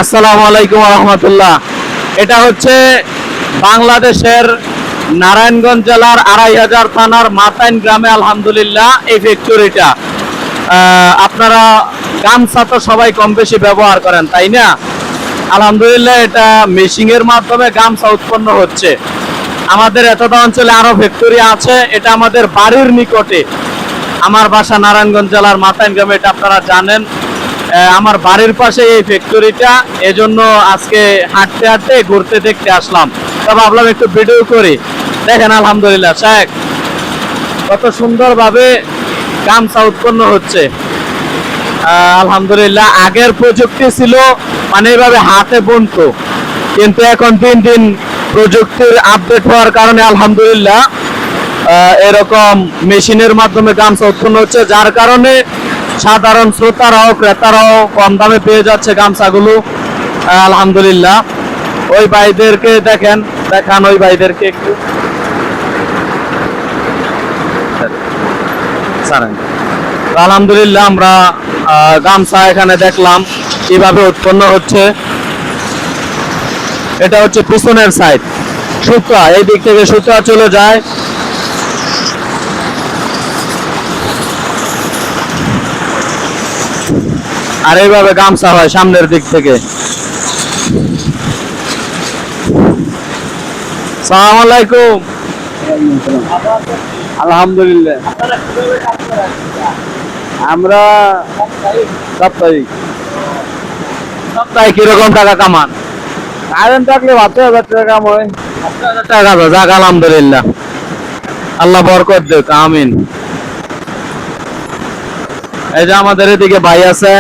আসসালামু আলাইকুম রহমতুল্লাহ। এটা হচ্ছে বাংলাদেশের নারায়ণগঞ্জ জেলার ২৫০০ থানার মাতাইন গ্রামে আলহামদুলিল্লাহ এই ফ্যাক্টরিটা। আপনারা গামছা তো সবাই কম বেশি ব্যবহার করেন, তাই না? আলহামদুলিল্লাহ এটা মেশিনের মাধ্যমে গামছা উৎপন্ন হচ্ছে। আমাদের এতটা অঞ্চলে আরো ফ্যাক্টরি আছে। এটা আমাদের বাড়ির নিকটে। আমার বাসা নারায়ণগঞ্জ জেলার মাতাইন গ্রামে, এটা আপনারা জানেন। আমার বাড়ির পাশে এই ফ্যাক্টরিটা, এজন্য আজকে হাঁটতে হাঁটতে ঘুরতে দেখতে আসলাম। তো ভাবলাম একটু ভিডিও করি। দেখেন আলহামদুলিল্লাহ শেখ কত সুন্দরভাবে গামছা উৎপন্ন হচ্ছে। আলহামদুলিল্লাহ আগের প্রযুক্তি ছিল মানে এইভাবে হাতে বুনতো, কিন্তু এখন দিন দিন প্রযুক্তির আপডেট হওয়ার কারণে আলহামদুলিল্লাহ এরকম মেশিনের মাধ্যমে গামছা উৎপন্ন হচ্ছে, যার কারণে সাধারণ শ্রোতারাও ক্রেতারাও কম দামে পেয়ে যাচ্ছে গামছাগুলো। আলহামদুলিল্লাহ ওই ভাইদেরকে দেখান ওই ভাইদেরকে একটু। আলহামদুলিল্লাহ আমরা গামছা এখানে দেখলাম কিভাবে উৎপন্ন হচ্ছে। এটা হচ্ছে পিছনের সাইড, সুতা এই দিক থেকে সুতা চলে যায়। আর এইভাবে গামছা হয় সামনের দিক থেকে। সালাম আলাইকুম। আলহামদুলিল্লাহ আমরা সপ্তাহে কিরকম টাকা কামান? কারেন্ট থাকলে ৭,০০০ টাকা কাম হয়। টাকা তো যাক আলহামদুলিল্লাহ, আল্লাহ বরকত দেখ, আমিন। এই যে আমাদের এদিকে ভাই আছে।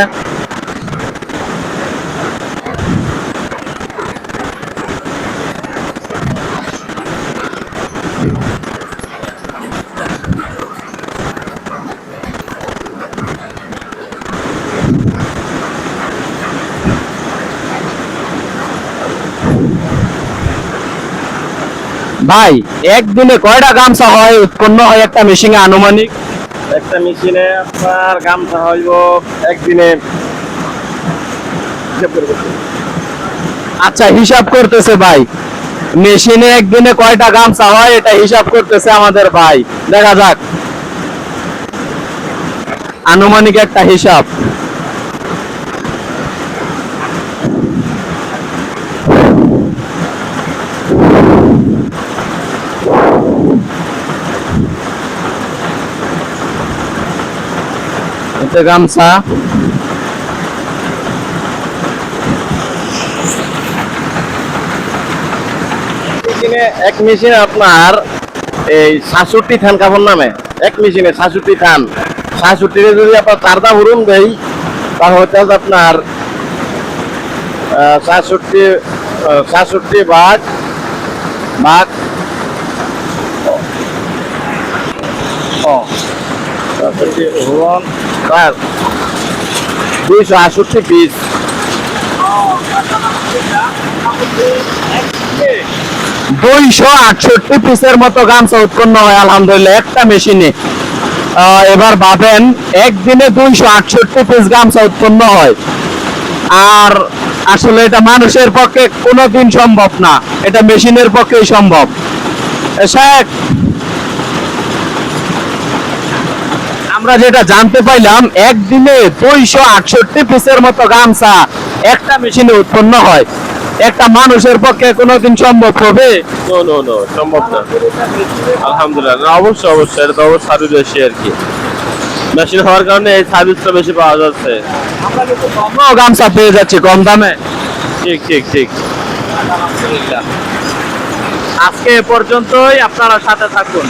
ভাই একদিনে কয়টা গামছা হয় উৎপন্ন হয় একটা মেশিনে আনুমানিক? একটা মেশিনে আপনার গামছা হইব একদিনে। আচ্ছা হিসাব করতেছে ভাই, মেশিনে একদিনে কয়টা গামছা হয় এটা হিসাব করতেছে আমাদের ভাই। দেখা যাক আনুমানিক একটা হিসাব। এতে গামছা এক মেশিনে আপনার এই ৬৭ থান কাপড় নামে, এক মেশিনে ৬৭ থান। ৬৭ যদি আপনার চারটা ভরুন দেই তাহলে হচ্ছে আপনার ৬৭ ভাগ ২৬৮ পিস। ২৬৮ পিসের মতো গামছা উৎপন্ন হয় আলহামদুলিল্লাহ একটা মেশিনে। এবার ভাবেন একদিনে ২৬৮ পিস গামছা উৎপন্ন হয়। আর আসলে এটা মানুষের পক্ষে কোনোদিন সম্ভব না, এটা মেশিনের পক্ষেই সম্ভব। শেখ আমরা যেটা জানতে পাইলাম একদিনে ২৬৮ পিসের মতো গামছা একটা মেশিনে উৎপন্ন হয়। একটা মানুষের পক্ষে কোনোদিন সম্ভব হবে? সম্ভব না। আলহামদুলিল্লাহ অবশ্যই অবশ্যই, এটা তো অবশ্যই আরো বেশি আর কি। মেশিন হওয়ার কারণে এই সার্ভিসটা বেশি পাওয়া যাচ্ছে। আমরা কিন্তু কমও গামছা পেয়ে যাচ্ছি কম দামে। ঠিক ঠিক ঠিক। আজকে এ পর্যন্তই, আপনারা সাথে থাকুন।